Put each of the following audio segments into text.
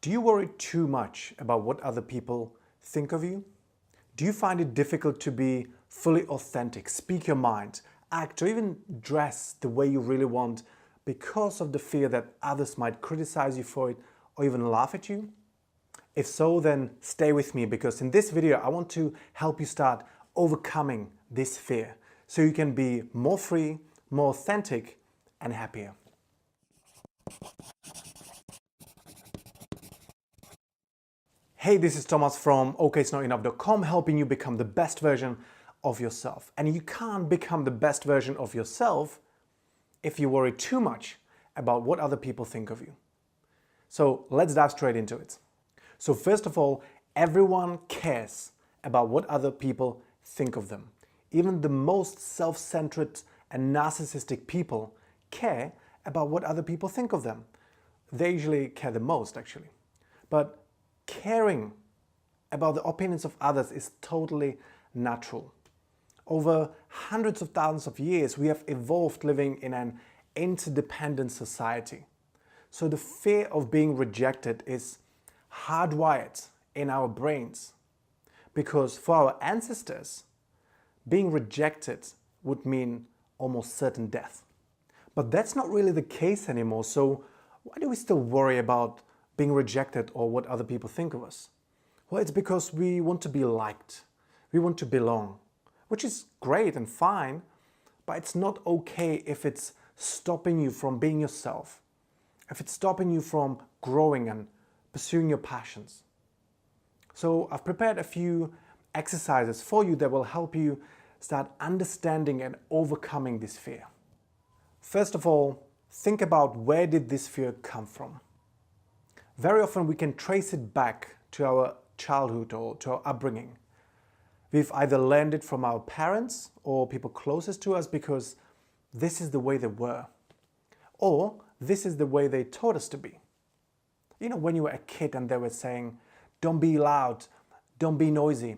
Do you worry too much about what other people think of you? Do you find it difficult to be fully authentic, speak your mind, act, or even dress the way you really want because of the fear that others might criticize you for it or even laugh at you? If so, then stay with me, because in this video I want to help you start overcoming this fear so you can be more free, more authentic, and happier. Hey, this is Tomas from okisnotenough.com, helping you become the best version of yourself. And you can't become the best version of yourself if you worry too much about what other people think of you. So let's dive straight into it. So first of all, everyone cares about what other people think of them. Even the most self-centered and narcissistic people care about what other people think of them. They usually care the most, actually. But caring about the opinions of others is totally natural. Over hundreds of thousands of years, we have evolved living in an interdependent society. So the fear of being rejected is hardwired in our brains, because for our ancestors, being rejected would mean almost certain death. But that's not really the case anymore, so why do we still worry about being rejected or what other people think of us? Well, it's because we want to be liked. We want to belong, which is great and fine, but it's not okay if it's stopping you from being yourself, if it's stopping you from growing and pursuing your passions. So I've prepared a few exercises for you that will help you start understanding and overcoming this fear. First of all, think about, where did this fear come from? Very often we can trace it back to our childhood or to our upbringing. We've either learned it from our parents or people closest to us because this is the way they were, or this is the way they taught us to be. You know, when you were a kid and they were saying, don't be loud, don't be noisy,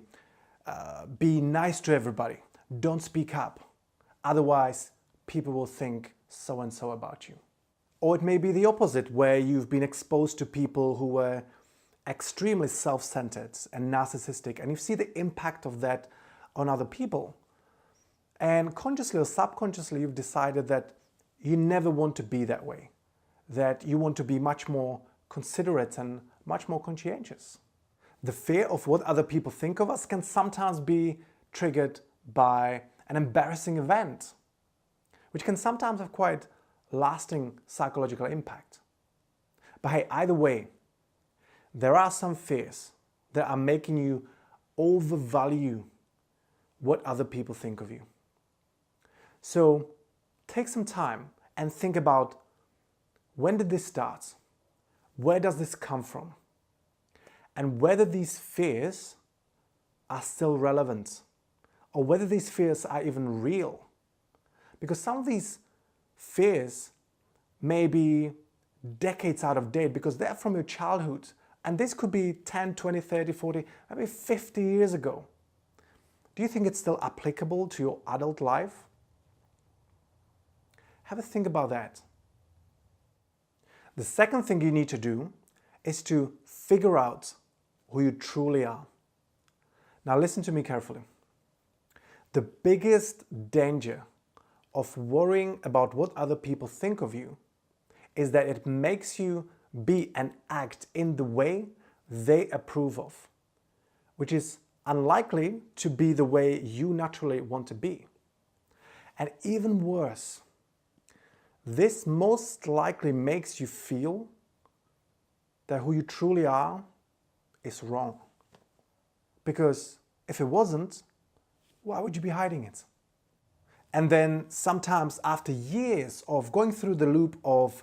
be nice to everybody, don't speak up, otherwise people will think so and so about you. Or it may be the opposite, where you've been exposed to people who were extremely self-centered and narcissistic, and you see the impact of that on other people. And consciously or subconsciously, you've decided that you never want to be that way, that you want to be much more considerate and much more conscientious. The fear of what other people think of us can sometimes be triggered by an embarrassing event, which can sometimes have quite lasting psychological impact. But hey, either way, there are some fears that are making you overvalue what other people think of you. So take some time and think about, when did this start? Where does this come from? And whether these fears are still relevant, or whether these fears are even real. Because some of these fears may be decades out of date because they're from your childhood, and this could be 10, 20, 30, 40, maybe 50 years ago. Do you think it's still applicable to your adult life? Have a think about that. The second thing you need to do is to figure out who you truly are. Now listen to me carefully. The biggest danger of worrying about what other people think of you is that it makes you be and act in the way they approve of, which is unlikely to be the way you naturally want to be. And even worse, this most likely makes you feel that who you truly are is wrong. Because if it wasn't, why would you be hiding it? And then sometimes, after years of going through the loop of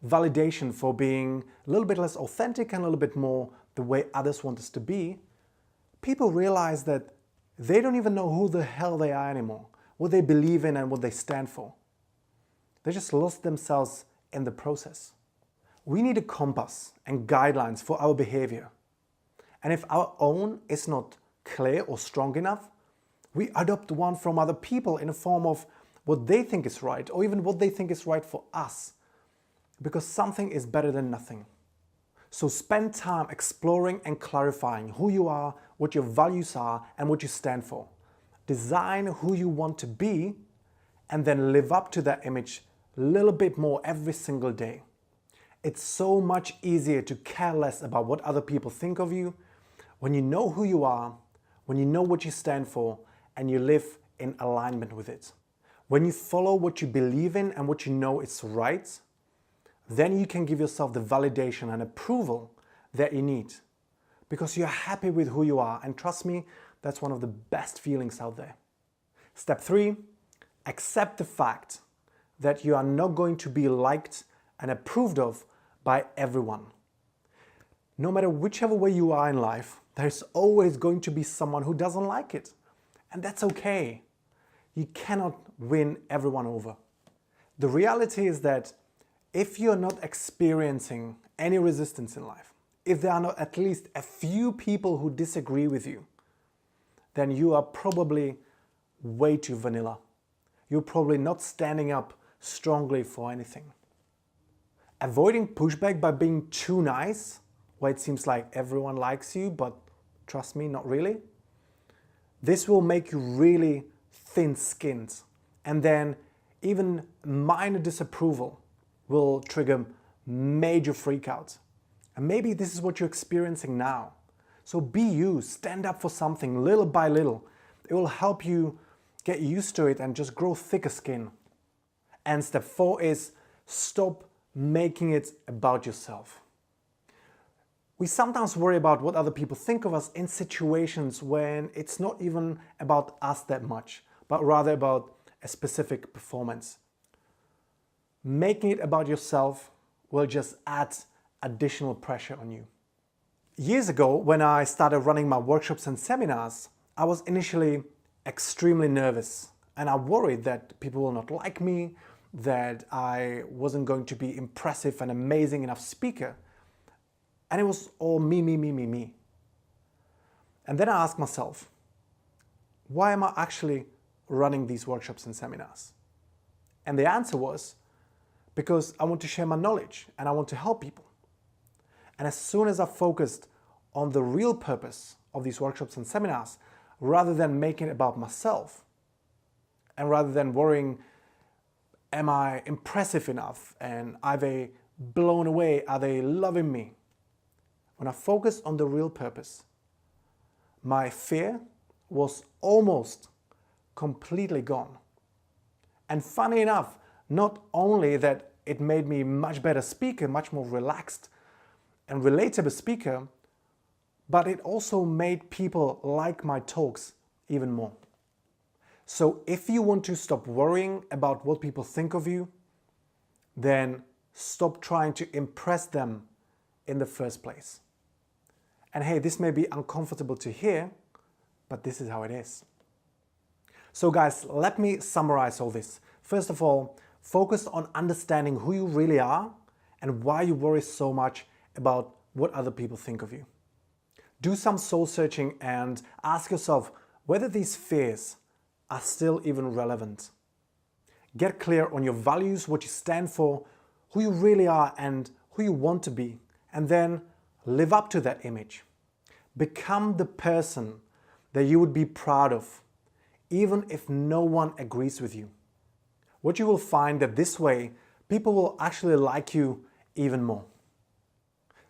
validation for being a little bit less authentic and a little bit more the way others want us to be, people realize that they don't even know who the hell they are anymore, what they believe in and what they stand for. They just lost themselves in the process. We need a compass and guidelines for our behavior. And if our own is not clear or strong enough, we adopt one from other people in a form of what they think is right, or even what they think is right for us, because something is better than nothing. So spend time exploring and clarifying who you are, what your values are, and what you stand for. Design who you want to be, and then live up to that image a little bit more every single day. It's so much easier to care less about what other people think of you when you know who you are, when you know what you stand for, and you live in alignment with it. When you follow what you believe in and what you know is right, then you can give yourself the validation and approval that you need because you're happy with who you are. And trust me, that's one of the best feelings out there. Step 3, accept the fact that you are not going to be liked and approved of by everyone. No matter whichever way you are in life, there's always going to be someone who doesn't like it. And that's okay. You cannot win everyone over. The reality is that if you're not experiencing any resistance in life, if there are not at least a few people who disagree with you, then you are probably way too vanilla. You're probably not standing up strongly for anything. Avoiding pushback by being too nice, where it seems like everyone likes you, but trust me, not really. This will make you really thin-skinned, and then even minor disapproval will trigger major freakouts. And maybe this is what you're experiencing now. So be you, stand up for something little by little. It will help you get used to it and just grow thicker skin. And step 4 is stop making it about yourself. We sometimes worry about what other people think of us in situations when it's not even about us that much, but rather about a specific performance. Making it about yourself will just add additional pressure on you. Years ago, when I started running my workshops and seminars, I was initially extremely nervous and I worried that people will not like me, that I wasn't going to be impressive and amazing enough speaker. And it was all me. And then I asked myself, why am I actually running these workshops and seminars? And the answer was, because I want to share my knowledge and I want to help people. And as soon as I focused on the real purpose of these workshops and seminars, rather than making it about myself, and rather than worrying, am I impressive enough? And are they blown away? Are they loving me? When I focused on the real purpose, my fear was almost completely gone. And funny enough, not only that it made me a much better speaker, much more relaxed and relatable speaker, but it also made people like my talks even more. So if you want to stop worrying about what people think of you, then stop trying to impress them in the first place. And hey, this may be uncomfortable to hear, but this is how it is. So guys, let me summarize all this. First of all, focus on understanding who you really are and why you worry so much about what other people think of you. Do some soul searching and ask yourself whether these fears are still even relevant. Get clear on your values, what you stand for, who you really are and who you want to be, and then live up to that image. Become the person that you would be proud of, even if no one agrees with you. What you will find that this way, people will actually like you even more.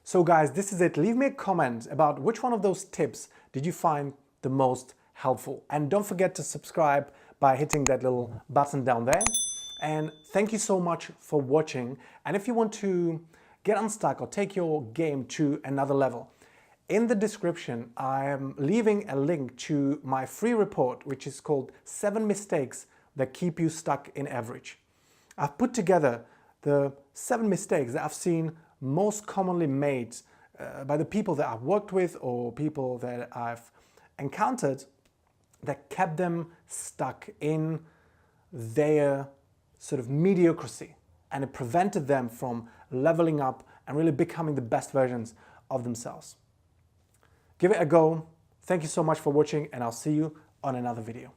So guys, this is it. Leave me a comment about which one of those tips did you find the most helpful. And don't forget to subscribe by hitting that little button down there. And thank you so much for watching. And if you want to get unstuck or take your game to another level, in the description, I am leaving a link to my free report, which is called 7 Mistakes That Keep You Stuck in Average. I've put together the 7 mistakes that I've seen most commonly made by the people that I've worked with or people that I've encountered that kept them stuck in their sort of mediocrity, and it prevented them from leveling up and really becoming the best versions of themselves. Give it a go. Thank you so much for watching, and I'll see you on another video.